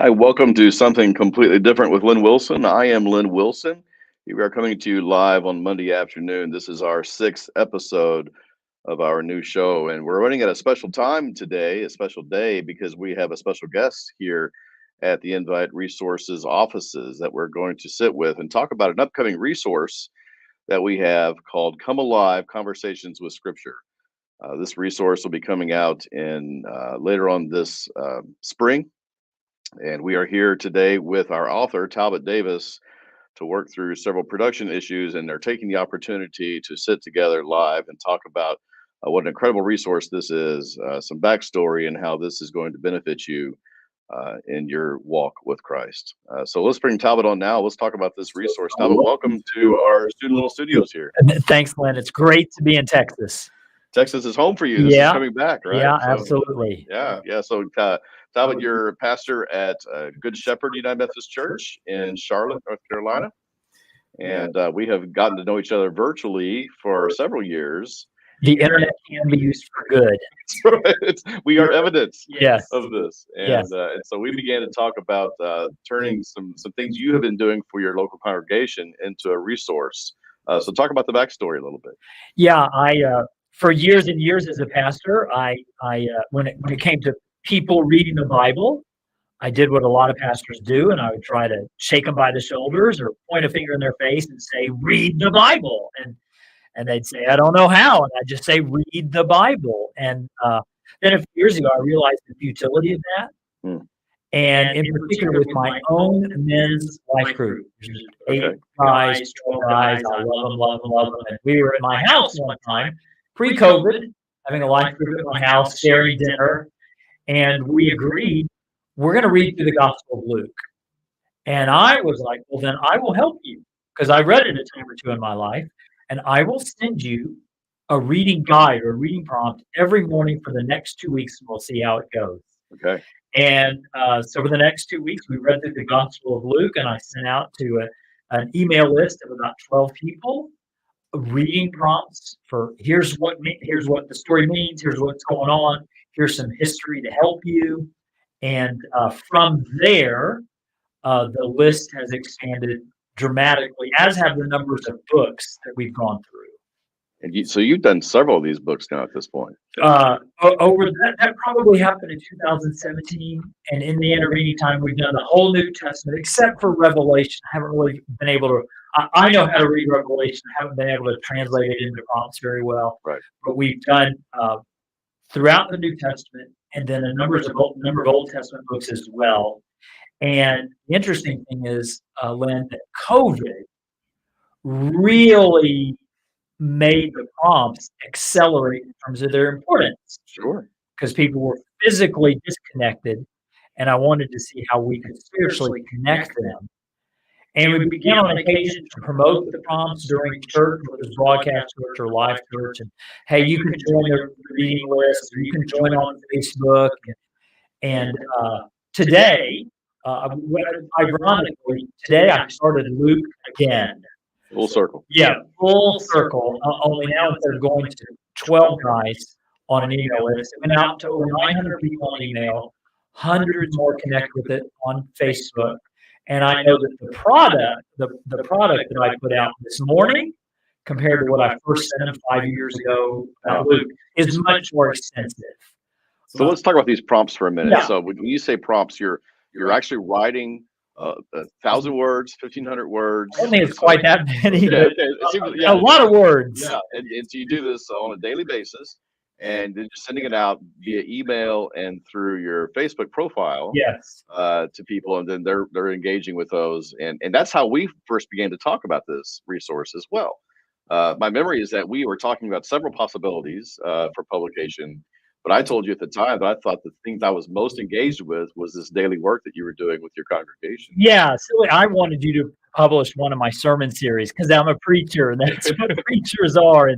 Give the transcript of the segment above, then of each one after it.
Hi, welcome to something completely different with Len Wilson. I am Len Wilson. We are coming to you live on Monday afternoon. This is our sixth episode of our new show, and we're running at a special time today, a special day, because we have a special guest here at the Invite Resources offices that we're going to sit with and talk about an upcoming resource that we have called Come Alive Conversations with Scripture. This resource will be coming out in later on this spring. And we are here today with our author, Talbot Davis, to work through several production issues. And they're taking the opportunity to sit together live and talk about what an incredible resource this is, some backstory, and how this is going to benefit you in your walk with Christ. So let's bring Talbot on now. Let's talk about this resource. Talbot, welcome to our student little studios here. Thanks, Len. It's great to be in Texas. Texas is home for you. This is coming back, right? Yeah, absolutely. Yeah. So, Talbot, you're a pastor at Good Shepherd United Methodist Church in Charlotte, North Carolina. And we have gotten to know each other virtually for several years. The internet can be used for good. We are evidence Yes. of this. And, Yes. And so we began to talk about turning some things you have been doing for your local congregation into a resource. So talk about the backstory a little bit. Yeah, for years and years as a pastor, when it came to people reading the Bible, I did what a lot of pastors do, and I would try to shake them by the shoulders or point a finger in their face and say, "Read the Bible," and they'd say, "I don't know how," and I'd just say, "Read the Bible." And then a few years ago, I realized the futility of that, and in particular with my own men's life group. There's 8 guys, 12 guys. I love them. And we were at my house one time, pre-COVID, having a life group at my house, sharing dinner, and we agreed we're going to read through the Gospel of Luke. And I was like, well, then I will help you, because I read it a time or two in my life, and I will send you a reading guide or a reading prompt every morning for the next 2 weeks, and we'll see how it goes. Okay. And so for the next 2 weeks, we read through the Gospel of Luke, and I sent out to an email list of about 12 people reading prompts for here's what the story means, here's what's going on, here's some history to help you. And from there, the list has expanded dramatically, as have the numbers of books that we've gone through. And so you've done several of these books now at this point. Over that probably happened in 2017, and in the intervening time, we've done the whole New Testament except for Revelation. I haven't really been able to. I know how to read Revelation. I haven't been able to translate it into prompts very well. Right. But we've done throughout the New Testament, and then a number of Old Testament books as well. And the interesting thing is, Len, that COVID really made the prompts accelerate in terms of their importance. Sure. Because people were physically disconnected, and I wanted to see how we could spiritually connect them. And we began on occasion to promote the prompts during church, whether it was broadcast church or live church. And hey, you can join the reading list, or you can join on Facebook. And today, ironically, today I started Luke again. Full circle. Yeah, full circle. Only now instead of going to 12 guys on an email list, it went out to over 900 people on email, hundreds more connect with it on Facebook. And I know that the product that I put out this morning, compared to what I first sent 5 years ago about Luke, is much more extensive. So let's talk about these prompts for a minute. Yeah. So when you say prompts, you're actually writing 1,000 words, 1,500 words. I don't think it's quite that many, but a lot of words. Yeah, and so you do this on a daily basis, and then just sending it out via email and through your Facebook profile. Yes. To people, and then they're engaging with those, and that's how we first began to talk about this resource as well. My memory is that we were talking about several possibilities for publication. But I told you at the time that I thought the things I was most engaged with was this daily work that you were doing with your congregation. Yeah, so I wanted you to publish one of my sermon series because I'm a preacher, and that's what preachers are.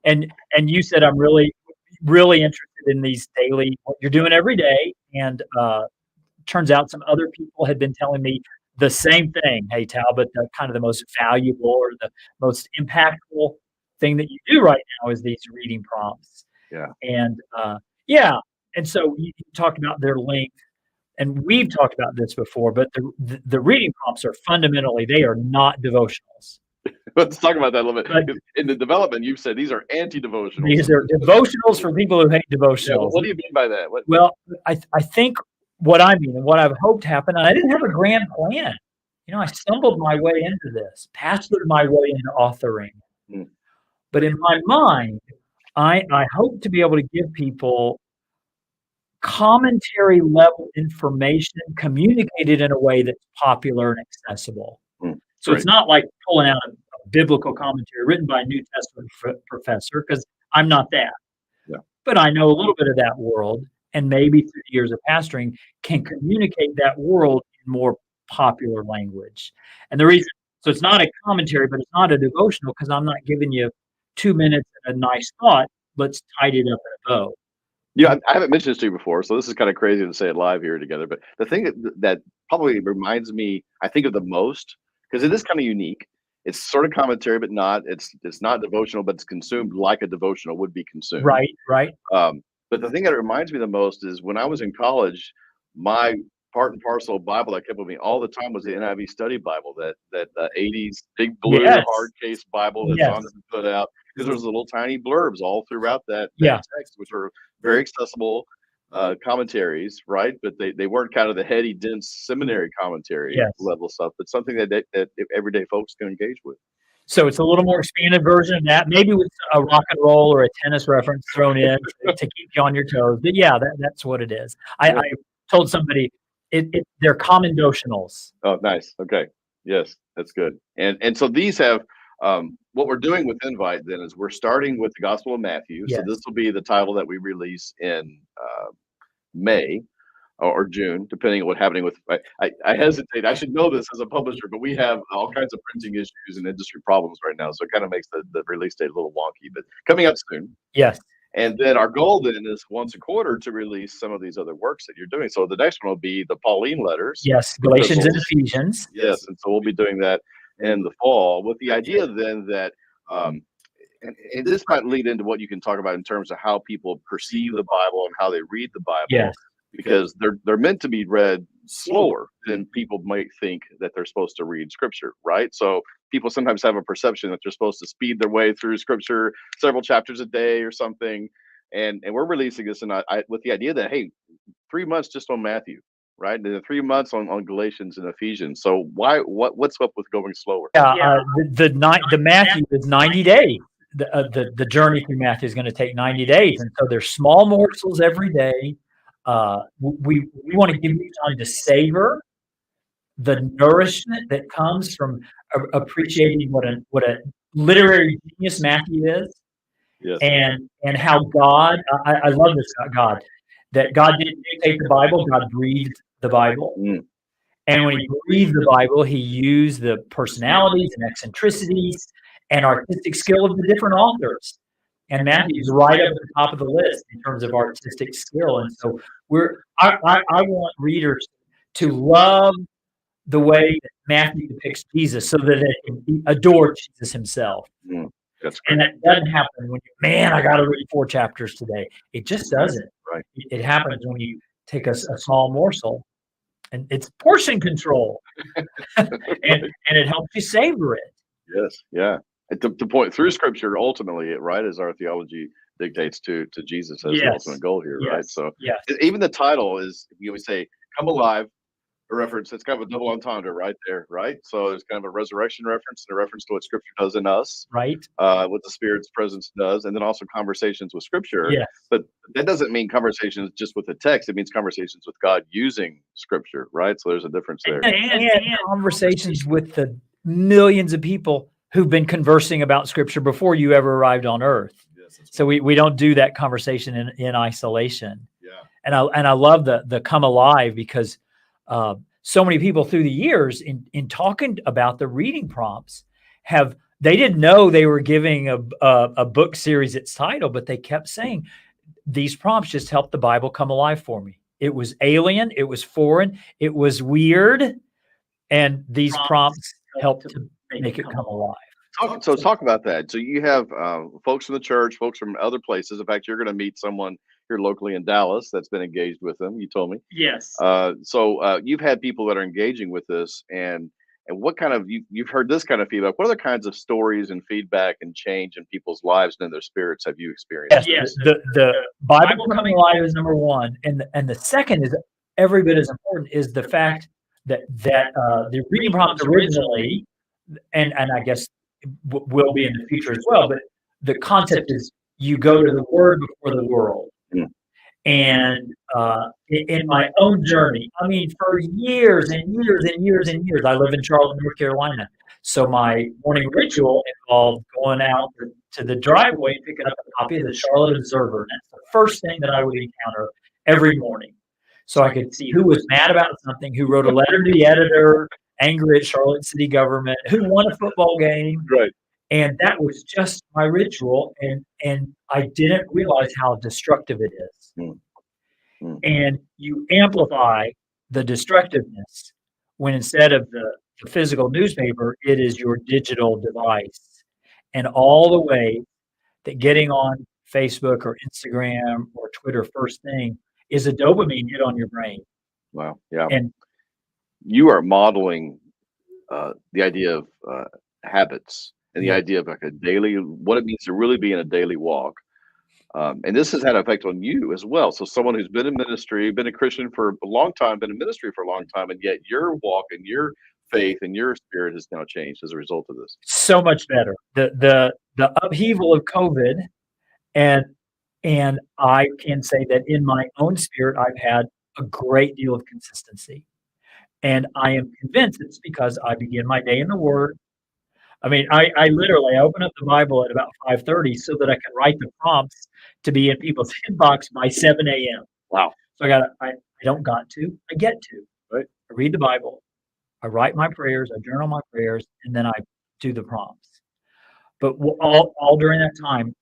And you said I'm really interested in these daily, what you're doing every day. And turns out some other people had been telling me the same thing. Hey, Talbot, kind of the most valuable or the most impactful thing that you do right now is these reading prompts. Yeah. And and so you talked about their length. and we've talked about this before, but the reading prompts are fundamentally, they are not devotionals. Let's talk about that a little bit. But In the development, you've said these are anti-devotionals. these are devotionals for people who hate Yeah, devotionals. what do you mean by that? Well, I think what I mean and what I've hoped happened, and I didn't have a grand plan. I stumbled my way into this, pastored my way into authoring. Mm. But in my mind, I hope to be able to give people commentary level information communicated in a way that's popular and accessible. So Great. it's not like pulling out a biblical commentary written by a New Testament professor, because I'm not that. Yeah. But I know a little bit of that world, and maybe through the years of pastoring can communicate that world in more popular language. And the reason, so it's not a commentary, but it's not a devotional, because I'm not giving you 2 minutes and a nice thought. Let's tidy it up in a bow. Yeah, I haven't mentioned this to you before, so this is kind of crazy to say it live here together. But the thing that probably reminds me, I think of the most, because it is kind of unique. It's sort of commentary, but not. It's not devotional, but it's consumed like a devotional would be consumed. Right. But the thing that reminds me the most is when I was in college, my part and parcel Bible that kept with me all the time was the NIV Study Bible, that 80s big blue Yes. hard case Bible that's Yes. on to put out, because there's little tiny blurbs all throughout that Yeah. text, which are very accessible commentaries, right? But they weren't kind of the heady, dense seminary commentary Yes. level stuff, but something that everyday folks can engage with. So it's a little more expanded version of that, maybe with a rock and roll or a tennis reference thrown in to keep you on your toes. But yeah, that's what it is. I told somebody they're commendationals. Oh, nice. Okay. Yes, that's good. And so these have what we're doing with Invite then is we're starting with the Gospel of Matthew. Yes. So this will be the title that we release in May or June, depending on what's happening with. I hesitate. I should know this as a publisher, but we have all kinds of printing issues and industry problems right now, so it kind of makes the release date a little wonky. But coming up soon. Yes. And then our goal then is once a quarter to release some of these other works that you're doing. So the next one will be the Pauline letters. Yes, Galatians and Ephesians. Yes, and so we'll be doing that in the fall with the idea then that, and this might lead into what you can talk about in terms of how people perceive the Bible and how they read the Bible. Yes. Because they're meant to be read slower than people might think that they're supposed to read Scripture, right? So people sometimes have a perception that they're supposed to speed their way through Scripture several chapters a day or something. And we're releasing this with the idea that, hey, 3 months just on Matthew, right? And then 3 months on Galatians and Ephesians. So what's up with going slower? Yeah, the Matthew is 90 days. The journey through Matthew is going to take 90 days, and so there's small morsels every day. We want to give you time to savor the nourishment that comes from appreciating what a literary genius Matthew is. Yes. And how God, I love this about God, that God didn't dictate the Bible, God breathed the Bible. And when he breathed the Bible, he used the personalities and eccentricities and artistic skill of the different authors. And Matthew's right up at the top of the list in terms of artistic skill. And so I want readers to love the way that Matthew depicts Jesus so that they can adore Jesus himself. That's great. And that doesn't happen when I got to read 4 chapters today. It just doesn't. Right. It happens when you take a small morsel, and it's portion control, and it helps you savor it. Yes. Yeah. To point through Scripture, ultimately, right, as our theology dictates to Jesus as the ultimate goal here, right? So even the title is, we say, "Come Alive," a reference. It's kind of a double entendre right there, right? So there's kind of a resurrection reference and a reference to what Scripture does in us, right? What the Spirit's presence does, and then also conversations with Scripture. Yes. But that doesn't mean conversations just with the text. It means conversations with God using Scripture, right? So there's a difference there. And conversations with the millions of people who've been conversing about Scripture before you ever arrived on earth. Yes, so we don't do that conversation in isolation. Yeah. And I love the come alive, because so many people through the years in talking about the reading prompts they didn't know they were giving a book series its title, but they kept saying, these prompts just helped the Bible come alive for me. It was alien, it was foreign, it was weird, and these prompts helped to make it come alive. So talk about that. So you have folks from the church, folks from other places. In fact, you're going to meet someone here locally in Dallas that's been engaged with them. You told me. Yes. So you've had people that are engaging with this, and what kind of you've heard this kind of feedback? What other kinds of stories and feedback and change in people's lives and in their spirits have you experienced? Yes, the Bible coming alive is number one, and the second is every bit as important is the fact that the reading prompts originally, and I guess will be in the future as well, but the concept is you go to the Word before the world. Mm. And in my own journey, I mean, for years and years and years and years, I live in Charlotte, North Carolina. So my morning ritual involved going out to the driveway and picking up a copy of the Charlotte Observer. And that's the first thing that I would encounter every morning. So I could see who was mad about something, who wrote a letter to the editor, angry at Charlotte city government, who won a football game. Right. And that was just my ritual. And I didn't realize how destructive it is. Mm. Mm. And you amplify the destructiveness when instead of the physical newspaper, it is your digital device. And all the way that getting on Facebook or Instagram or Twitter first thing is a dopamine hit on your brain. Wow. Yeah. And you are modeling the idea of habits and the Yeah. idea of like a daily, what it means to really be in a daily walk. And this has had an effect on you as well. So someone who's been in ministry, been a Christian for a long time, been in ministry for a long time, and yet your walk and your faith and your spirit has now changed as a result of this. so much better. The upheaval of COVID, and I can say that in my own spirit, I've had a great deal of consistency. And I am convinced it's because I begin my day in the Word. I mean, I literally open up the Bible at about 5:30 so that I can write the prompts to be in people's inbox by 7 a.m. Wow. So I don't got to, I get to. Right. I read the Bible, I write my prayers, I journal my prayers, and then I do the prompts. But all during that time,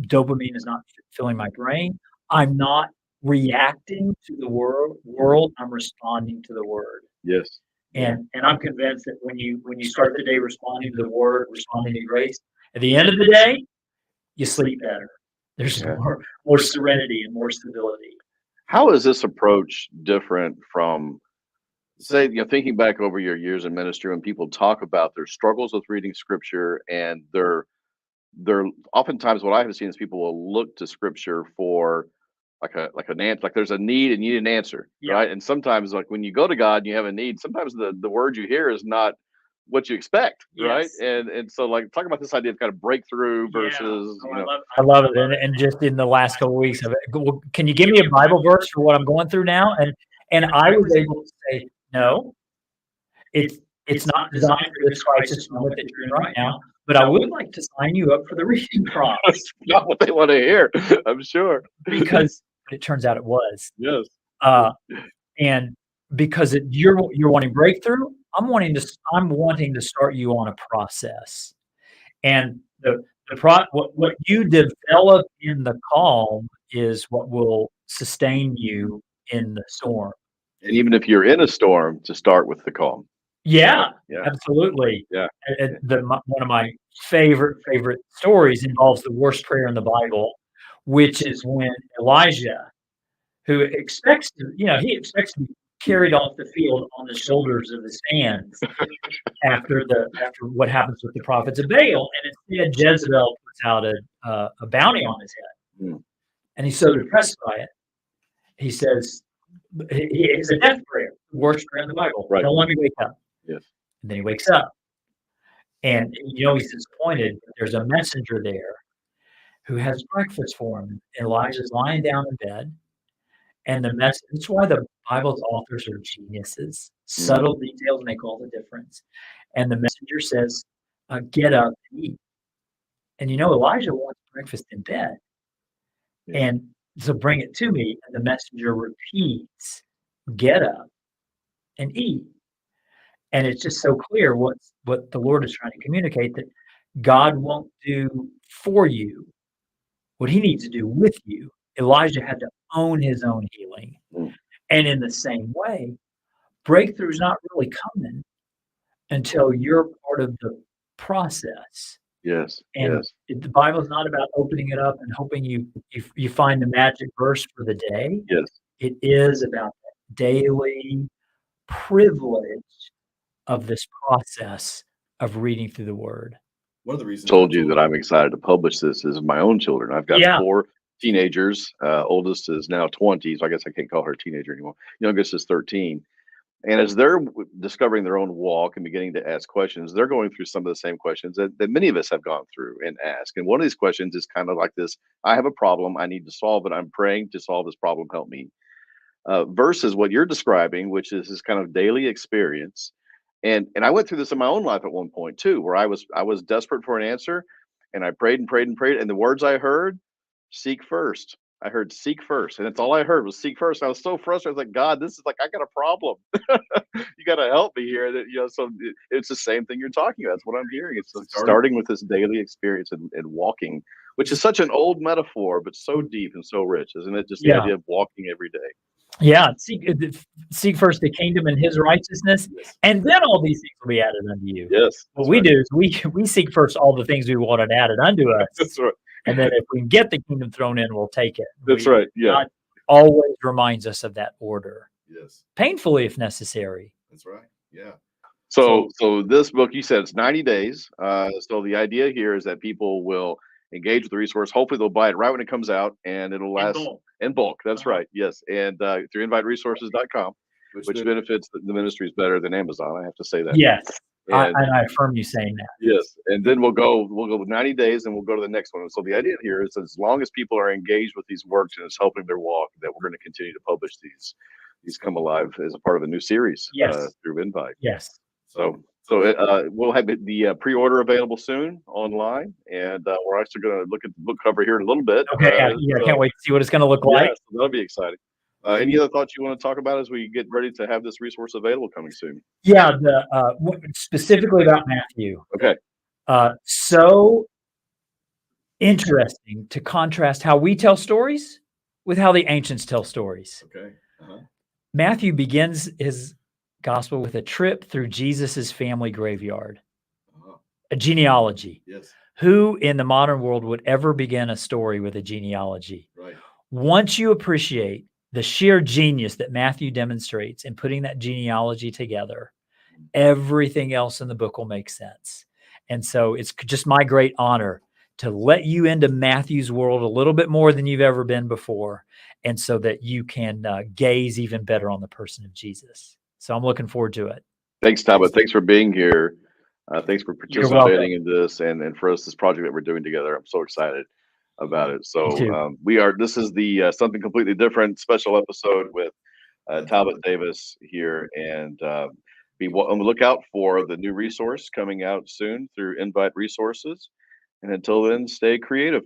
dopamine is not filling my brain. I'm not reacting to the world. I'm responding to the Word. Yes. And I'm convinced that when you start the day responding to the Word, responding to grace, at the end of the day, you sleep better. There's Yeah. more serenity and more stability. How is this approach different from, say, thinking back over your years in ministry when people talk about their struggles with reading scripture and they're oftentimes what I have seen is people will look to scripture for like an answer, like there's a need and you need an answer, Yeah. right? And sometimes like when you go to God and you have a need, sometimes the word you hear is not what you expect, right? Yes. And so like talk about this idea of kind of breakthrough versus I love it. And just in the last couple of weeks of it, can you give me a Bible verse for what I'm going through now? And I was able to say, no, it's not designed for this crisis moment that you're in right now. But I would like to sign you up for the reading prompts. That's not what they want to hear, I'm sure. Because it turns out it was. Yes. And because you're wanting breakthrough, I'm wanting to start you on a process. And what you develop in the calm is what will sustain you in the storm. And even if you're in a storm, to start with the calm. Yeah, Yeah. absolutely. Yeah. One of my favorite stories involves the worst prayer in the Bible, which is when Elijah, who expects to be carried off the field on the shoulders of his fans after what happens with the prophets of Baal, and instead Jezebel puts out a bounty on his head, and he's so depressed by it, he says, it's a death prayer, the worst prayer in the Bible. Right. Don't let me wake up. Yes. And then he wakes up. And he's disappointed. There's a messenger there who has breakfast for him. Elijah's lying down in bed. And that's why the Bible's authors are geniuses. Subtle details make all the difference. And the messenger says, get up and eat. And Elijah wants breakfast in bed. Yeah. And so bring it to me. And the messenger repeats, get up and eat. And it's just so clear what the Lord is trying to communicate, that God won't do for you what he needs to do with you. Elijah had to own his own healing. And in the same way, breakthrough's not really coming until you're part of the process. Yes. And Yes. the Bible's not about opening it up and hoping you find the magic verse for the day. Yes. It is about that daily privilege of this process of reading through the Word. One of the reasons I Told you told that I'm excited to publish this is my own children. I've got Yeah. 4 teenagers. Oldest is now 20, so I guess I can't call her a teenager anymore. Youngest is 13. And as they're discovering their own walk and beginning to ask questions, they're going through some of the same questions that many of us have gone through and ask. And one of these questions is kind of like this: I have a problem. I need to solve it. I'm praying to solve this problem. Help me. Versus what you're describing, which is this kind of daily experience. And I went through this in my own life at one point too, where I was desperate for an answer, and I prayed and prayed and prayed, and the words I heard, seek first. I heard seek first, and that's all I heard was seek first. I was so frustrated. I was like, God, this is like I got a problem. You got to help me here. So it's the same thing you're talking about. That's what I'm hearing. It's like starting with this daily experience and walking, which is such an old metaphor, but so deep and so rich, isn't it? Just the idea of walking every day. Yeah, seek first the kingdom and His righteousness, and then all these things will be added unto you. Yes. What we do is we seek first all the things we wanted added unto us, That's right. and then if we can get the kingdom thrown in, we'll take it. That's right. Yeah. God always reminds us of that order, Yes, painfully if necessary. that's right. Yeah. So this book, you said it's 90 days. So the idea here is that people will engage with the resource. Hopefully they'll buy it right when it comes out, and it'll last in bulk. That's right. Yes. And through inviteresources.com, which benefits the ministries better than Amazon. I have to say that. Yes, And I affirm you saying that. yes. And then we'll go 90 days and we'll go to the next one. And so the idea here is as long as people are engaged with these works and it's helping their walk, that we're going to continue to publish these come alive as a part of a new series through Invite. Yes. So we'll have the pre-order available soon online, and we're actually going to look at the book cover here in a little bit. Okay. I can't wait to see what it's going to look like. So that'll be exciting. Any other thoughts you want to talk about as we get ready to have this resource available coming soon? Yeah, specifically about Matthew. Okay. So interesting to contrast how we tell stories with how the ancients tell stories. Okay. Matthew begins his gospel with a trip through Jesus's family graveyard, a genealogy. Yes. Who in the modern world would ever begin a story with a genealogy? Right. Once you appreciate the sheer genius that Matthew demonstrates in putting that genealogy together, everything else in the book will make sense. And so it's just my great honor to let you into Matthew's world a little bit more than you've ever been before, and so that you can gaze even better on the person of Jesus. So I'm looking forward to it. Thanks, Talbot. Thanks for being here. Thanks for participating in this and for us, this project that we're doing together. I'm so excited about it. So this is the Something Completely Different special episode with Talbot Davis here, and be on the lookout for the new resource coming out soon through Invite Resources. And until then, stay creative.